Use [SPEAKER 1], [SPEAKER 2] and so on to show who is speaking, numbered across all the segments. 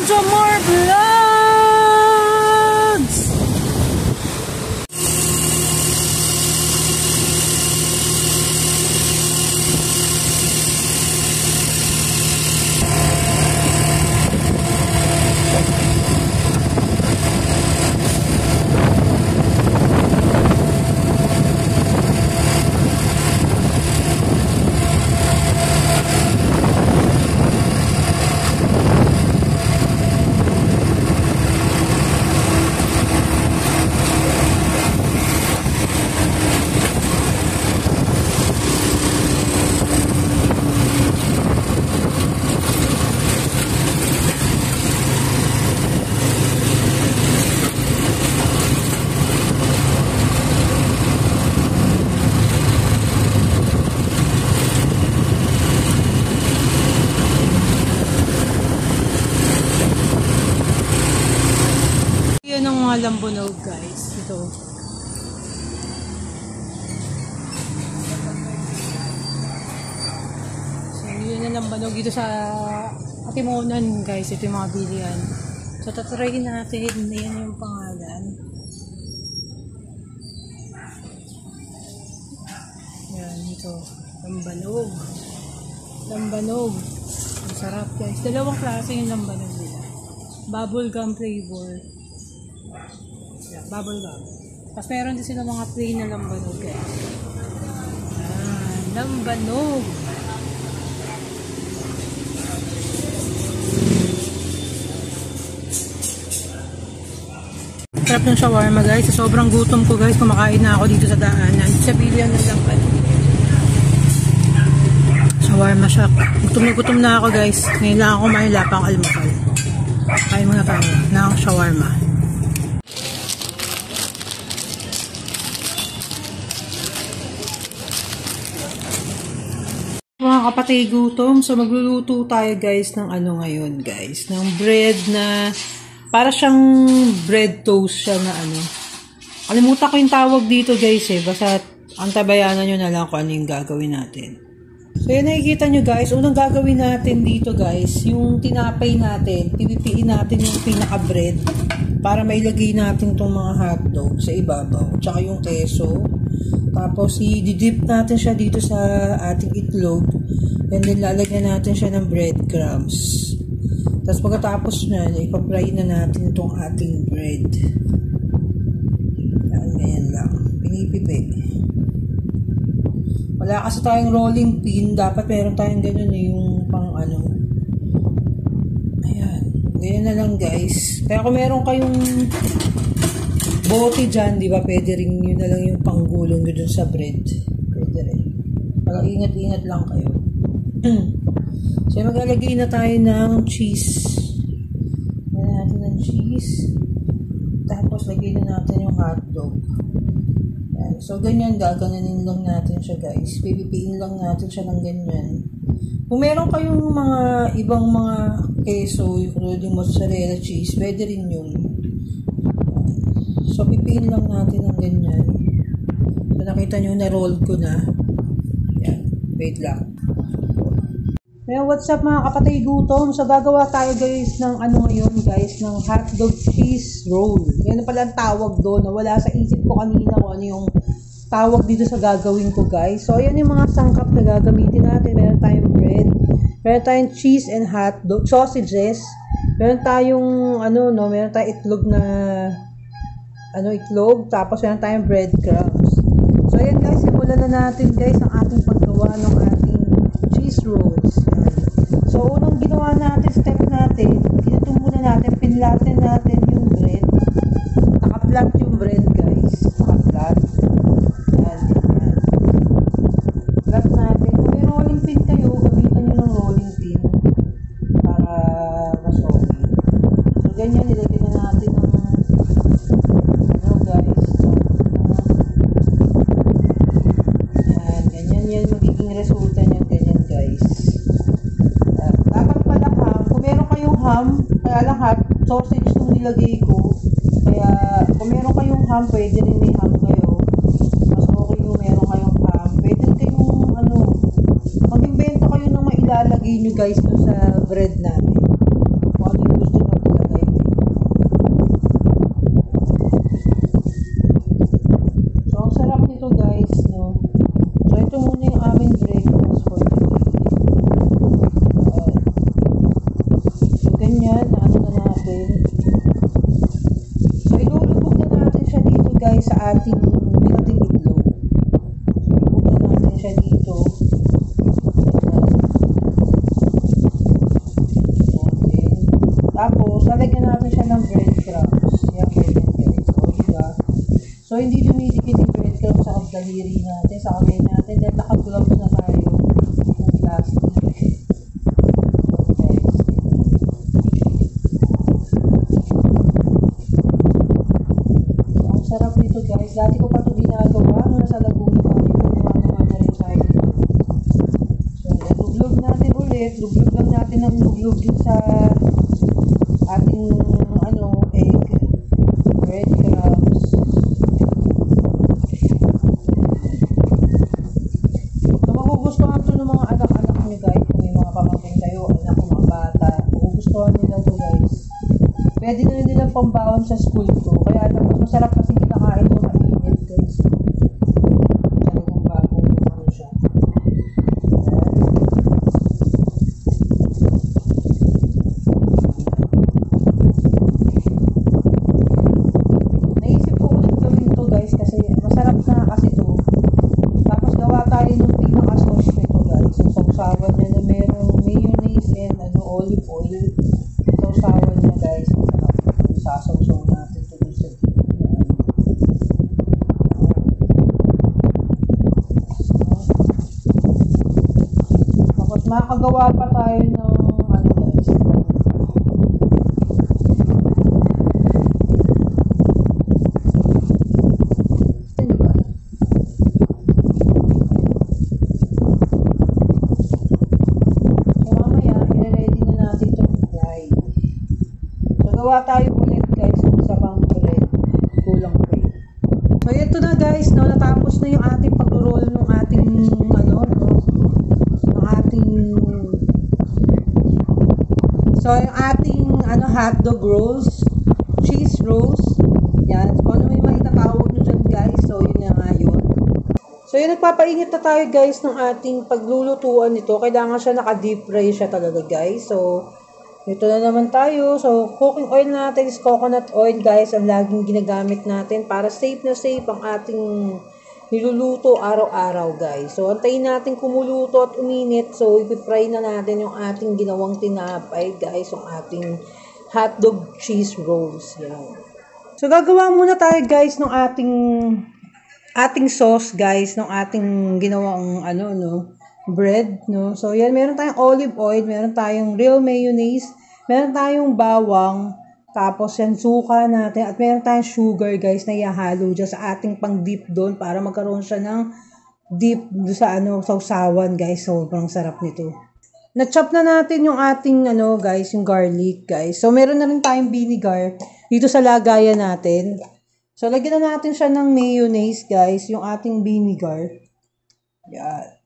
[SPEAKER 1] to more vlogs! Yan ang mga lambunog, guys. Ito. So, yun ang lambunog dito sa Atimonan, guys. Ito yung mga bilihan. So, tatry natin. Yan yung pangalan. Yan, ito. Lambanog. Lambanog. Ang sarap, guys. Dalawang klase yung lambanog nila. Bubblegum flavor. Bubble gum. Tapos meron din sila mga plain na lambanog, guys. Lambanog. Sarap ng shawarma, guys. Sa sobrang gutom ko, guys, kumakain na ako dito sa daanan. Sa bilihan ng lambanog. Shawarma siya. Gutom na ako, guys. Ngayon lang ako kumain lapang almusal. Kain muna tayo ng shawarma. Mga kapatid, gutom. So, magluluto tayo, guys, ng ano ngayon, guys. Ng bread na, para siyang bread toast siya na ano. Kalimutan ko yung tawag dito, guys, eh. Basta, antabayanan nyo na lang kung ano yung gagawin natin. So, yan nakikita nyo, guys. Unang gagawin natin dito, guys, yung tinapay natin. Pipipiin natin yung pinaka-bread para mailagay natin itong mga hotdog sa ibabaw. Tsaka yung keso. Tapos, i-dip natin siya dito sa ating itlog. And then, lalagyan natin siya ng breadcrumbs. Tapos, pagkatapos na, ipapry na natin itong ating bread. Ganyan lang. Pinipipi. Wala kasi tayong rolling pin. Dapat meron tayong ganyan yung pang ano. Ayan. Ganyan na lang, guys. Kaya kung meron kayong bote dyan, di ba, pwede rin yun na lang yung panggulong yun dun sa bread. Pwede rin. Pag ingat-ingat lang kayo. So, maglalagay na tayo ng cheese. Lagyan natin ng cheese. Tapos, lagay na natin yung hotdog. Yan. So, ganyan, gaganin lang natin siya, guys. Pipipiin lang natin siya ng ganyan. Kung meron kayong mga ibang mga keso, yung mozzarella cheese, pwede rin yun. So, pipiin lang natin ng ganyan. So, nakita nyo, na-roll ko na. Yan. Wait lang. Well, what's up mga kapatid, gutom? So, gagawa tayo, guys, ng ano ngayon, guys, ng hotdog cheese roll. Yan na pala ang tawag doon. Nawala sa isip ko kanina kung ano yung tawag dito sa gagawin ko, guys. So, ayan yung mga sangkap na gagamitin natin. Meron tayong bread. Meron tayong cheese and hotdog, sausages. Meron tayong, ano, no, meron tayong itlog na itlog, tapos meron tayong breadcrumbs. So, ayan, guys, simulan na natin, guys, ang ating paggawa ng ating cheese rolls. So, unang ginawa natin, step natin, tinutong muna natin, pinlatin natin yung bread. Naka-flat yung bread, guys. Naka-flat. Ayan, ayan. Flat natin. Kung may rolling pin kayo, gamitan nyo ng rolling pin para mas okay. So, ganyan, nilagyan na natin ng yan magiging resulta niyan, ganyan, guys. Dapat pala ham, kung meron kayong ham, kaya lang hot sausage itong nilagay ko, kaya kung meron kayong ham, pwede rin may ham kayo. Mas okay kung meron kayong ham, pwede kayong mag-invento kayo ng mailalagay nyo, guys, dun sa bread natin. Kung ano yung gusto nyo natin. So, ilulubog na natin siya dito guys sa ating ating itlog. Ilulubog na natin siya dito. Tapos, lalagyan natin siya ng breadcrumbs. Yan, ganyan guys. O, diba? So, hindi dumidikit yung breadcrumbs sa daliri natin, sa kamay natin. Dahil naka-gloves na tayo ng plastic. Sarap nito guys. Dati ko pa ito ginagawa nung nasa Laguna tayo. Gumagawa na rin tayo. So, luglog natin ulit. Luglog lang natin ng luglog din sa ating egg. Breadcrumbs. So, magugustuhan ito ng mga anak-anak nyo guys. Kung may mga pamangkin kayo, anak ng mga bata. Magugustuhan nila ito guys. Pwede na rin nilang pambawon sa school ito. Kaya alam, mas masarap kasi kinakain ito mainit guys. Talagang bagong siya. Naisip ko ulit gawin ito guys kasi masarap na kasi ito. Tapos gawa tayo ng pinaka-sauce nito guys. Yung sausawan niya na merong mayonnaise and olive oil. Sausawan niya guys. Sasawsaw natin ito sa tapos makakagawa pa tayo ng guys. Diba? So mamaya, i-ready na natin ito fry. So gawa tayo ulit guys ng isa pang bread. Kulang bread. So ito na guys, no, natapos na yung ating pag-roll ng ating So yung ating hotdog rolls, cheese rolls. Yan, kung ano may maitatawag nyo dyan guys. So yun na nga yun. So yun, nagpapainit na tayo guys ng ating paglulutuan nito. Kailangan siya naka-deep fry siya talaga guys. So ito na naman tayo. So, cooking oil natin is coconut oil, guys. Ang laging ginagamit natin para safe na safe ang ating niluluto araw-araw, guys. So, antayin natin kumuluto at uminit. So, ipipry na natin yung ating ginawang tinapay, guys. Yung ating hotdog cheese rolls. Yan. So, gagawa muna tayo, guys, ng ating sauce, guys. Ng ating ginawang, bread, no? So, yan, meron tayong olive oil, meron tayong real mayonnaise, meron tayong bawang, tapos yan, suka natin, at meron tayong sugar, guys, na ihahalo dyan sa ating pang-dip doon para magkaroon siya ng dip sa, sausawan, guys. Sobrang sarap nito. Na-chop na natin yung ating, guys, yung garlic, guys. So, meron na rin tayong vinegar dito sa lagayan natin. So, lagyan na natin siya ng mayonnaise, guys, yung ating vinegar. Yan.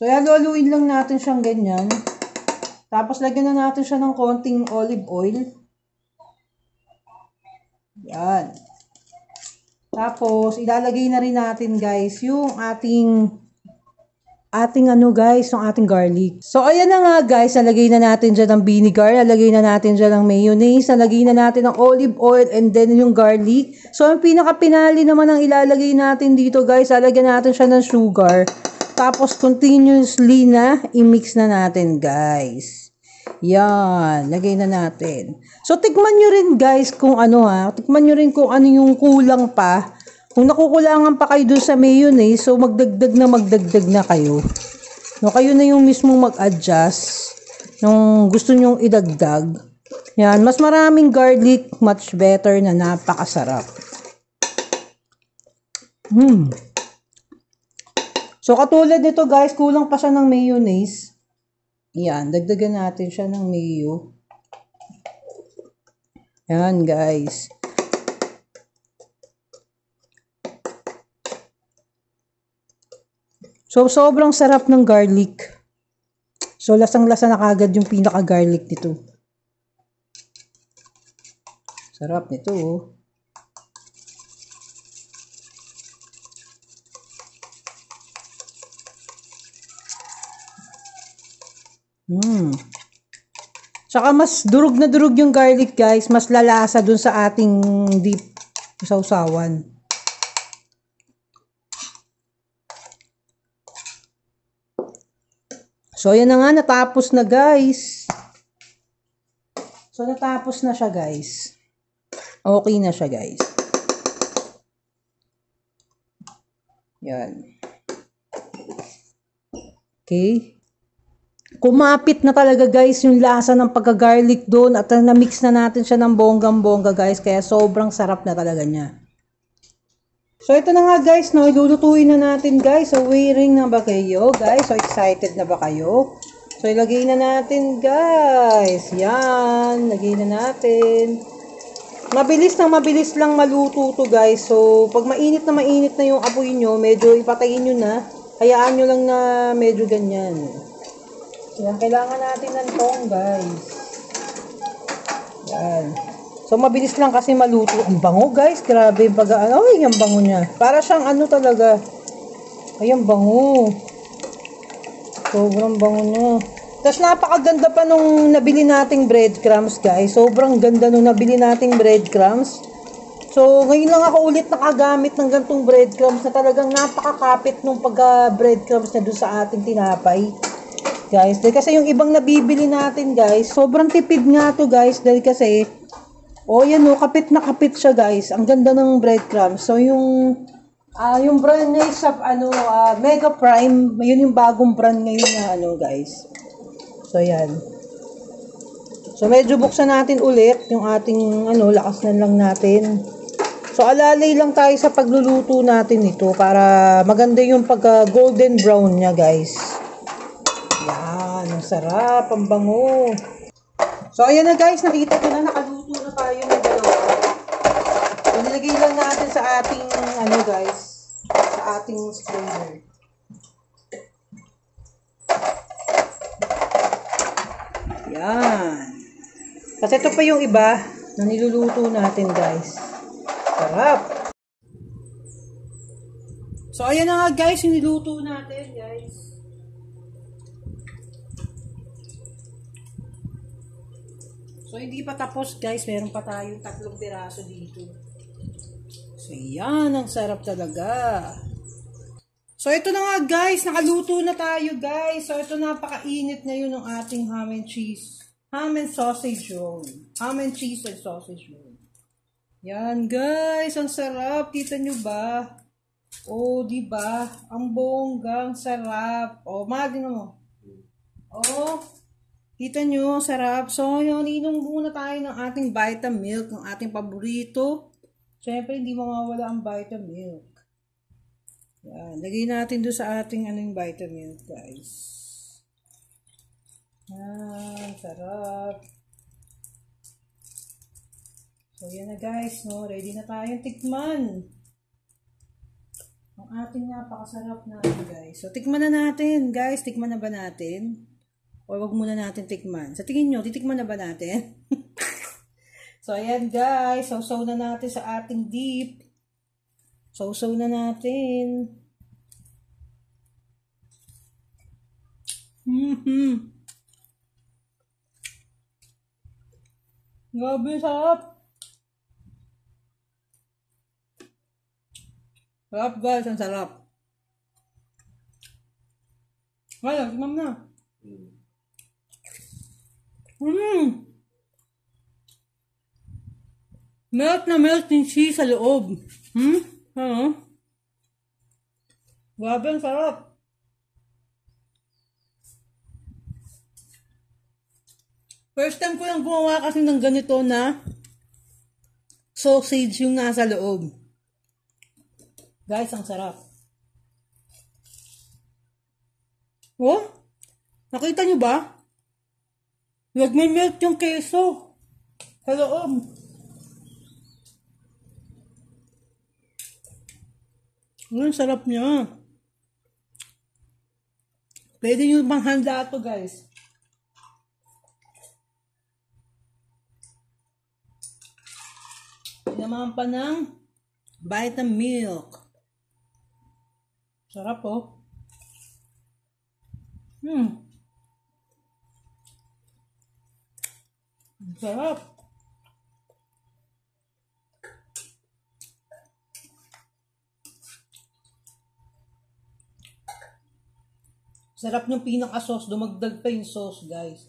[SPEAKER 1] So, haluin lang natin siyang ganyan. Tapos, lagyan na natin siya ng konting olive oil. Yan. Tapos, ilalagay na rin natin, guys, yung ating guys, yung ating garlic. So, ayan na nga, guys. Nalagay na natin dyan ng vinegar. Nalagay na natin dyan ng mayonnaise. Nalagay na natin ng olive oil and then yung garlic. So, ang pinaka-pinali naman ang ilalagay natin dito, guys. Lalagyan natin siya ng sugar. Tapos, continuously na i-mix na natin, guys. Yan. Lagay na natin. So, tikman nyo rin, guys, kung tikman nyo rin kung ano yung kulang pa. Kung nakukulangan pa kayo dun sa mayonnaise, so magdagdag na kayo. No, kayo na yung mismong mag-adjust nung gusto nyong idagdag. Yan. Mas maraming garlic, much better na napakasarap. So, katulad nito guys, kulang pa siya ng mayonnaise. Yan, dagdagan natin siya ng mayo. Yan guys. So, sobrang sarap ng garlic. So, lasang-lasa na kagad yung pinaka-garlic nito. Sarap nito, oh. Tsaka mas durog na durog yung garlic guys. Mas lalasa dun sa ating deep sausawan. So, yan na nga. Natapos na guys. So, natapos na siya guys. Okay na siya guys. Yan. Okay. Kumapit na talaga guys yung lasa ng pagka-garlic doon at na-mix na natin siya ng bonggang-bongga guys. Kaya sobrang sarap na talaga niya. So, ito na nga guys, no, ilulutuin na natin guys. So, waiting na ba kayo guys? So, excited na ba kayo? So, ilagay na natin guys. Yan, lagay na natin. Mabilis lang maluto to guys. So, pag mainit na yung apoy nyo, medyo ipatayin nyo na. Hayaan nyo lang na medyo ganyan. Yan, kailangan natin ng tong guys. Yan. So, mabilis lang kasi maluto. Ang bango, guys. Grabe yung ay, ang bango niya. Para siyang ano talaga. Ay, ang bango. Sobrang bango niya. Tapos, napakaganda pa nung nabili nating breadcrumbs, guys. Sobrang ganda nung nabili nating breadcrumbs. So, ngayon lang ako ulit nakagamit ng gantong breadcrumbs na talagang napakakapit nung pagka-breadcrumbs na doon sa ating tinapay. Guys, dahil kasi yung ibang nabibili natin, guys, sobrang tipid nga to, guys. Dahil kasi, yan o, kapit na kapit siya guys. Ang ganda ng breadcrumbs. So yung brand niya is Mega Prime. Yun yung bagong brand ngayon na guys. So yan. So medyo buksan natin ulit yung ating lakas na lang natin. So alalay lang tayo sa pagluluto natin ito para maganda yung pagka golden brown niya guys. Yan, ang sarap, ang bango. So, ayan na guys, nakita ko na, nakaluto na tayo ng dalawa. So, nilagay lang natin sa ating, guys, sa ating strainer. Yan. Kasi ito pa yung iba na niluluto natin, guys. Sarap. So, ayan na nga guys, yung niluto natin, guys. So, hindi pa tapos guys. Meron pa tayong 3 piraso dito. So, yan. Ang sarap talaga. So, ito na nga guys. Nakaluto na tayo guys. So, ito napakainit na yun ng ating ham and cheese. Ham and sausage roll. Ham and cheese and sausage roll. Yan guys. Ang sarap. Kita nyo ba? Oh, diba? Ang bonggang sarap. Oh, mahal mo. Oh. Kita nyo, sarap. So, yun, inom muna tayo ng ating Vitamilk, ng ating paborito. Siyempre, hindi mawawala ang Vitamilk. Yan, lagay natin doon sa ating yung Vitamilk, guys. Yan, sarap. So, yan na guys, no? Ready na tayong tikman. Ang ating napakasarap na guys. So, tikman na natin, guys. Tikman na ba natin? O wag muna natin tikman. Sa tingin nyo, titikman na ba natin? So, ayan guys. Sausaw na natin sa ating dip. Sausaw na natin. Grabe, sarap. Sarap guys, ang sarap. Wala, timam na. Melt na melt yung cheese sa loob. Grabe, ang sarap. First time ko lang gumawa kasi ng ganito na sausage yung nasa loob. Guys, ang sarap. Oh? Nakita nyo ba? Nagme-melt yung keso sa loob. Ang sarap niya. Pwede nyo panghanda ito, guys. Naman pa ng Vitamilk. Sarap, oh. Sarap. Sarap ng pinaka-sauce. Dumagdag pa yung sauce, guys.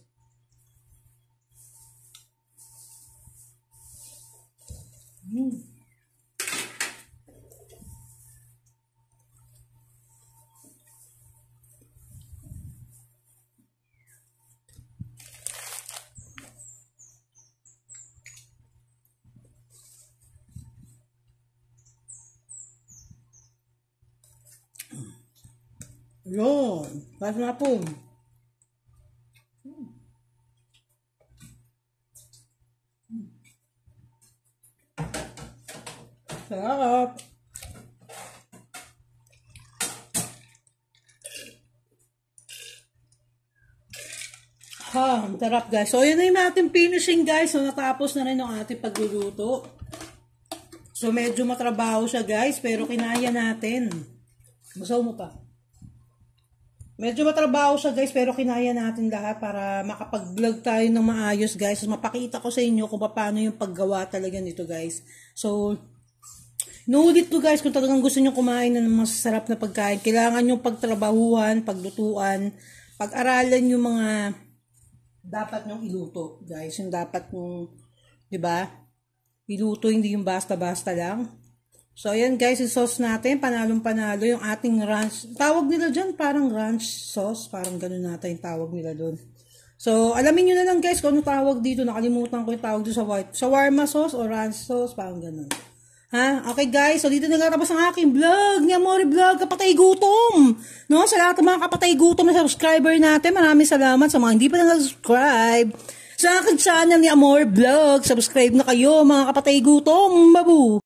[SPEAKER 1] Yun. Pas na po. Sarap. Ha, ang sarap guys. So, yun na yung ating finishing guys. So, natapos na rin ang ating pagluluto. So, medyo matrabaho siya guys. Pero kinaya natin. Masaw mo pa. Medyo matrabaho siya guys. Pero kinaya natin lahat para makapag-vlog tayo ng maayos guys. So, mapakita ko sa inyo kung paano yung paggawa talaga nito guys. So, inuulit ko guys, kung talagang gusto nyo kumain ng masasarap na pagkain, kailangan nyo pagtrabahuhan, paglutuan, pag-aralan yung mga dapat nyong iluto, guys. Yung dapat nyong, di ba? Iluto, hindi yung basta-basta lang. So, ayan guys, yung sauce natin, panalong-panalo, yung ating ranch. Tawag nila dyan, parang ranch sauce. Parang ganun natin yung tawag nila doon. So, alamin nyo na lang guys kung ano tawag dito. Nakalimutan ko yung tawag doon sa white. Shawarma sauce o ranch sauce, parang ganun. Ha? Okay guys, so dito nagtatapos ang aking vlog ni Amore Vlog, Kapatay Gutom. No? Sa lahat ng mga Kapatay Gutom na subscriber natin, maraming salamat sa mga hindi pa nag-subscribe sa aking channel ni Amore Vlog. Subscribe na kayo mga Kapatay Gutom. Babu!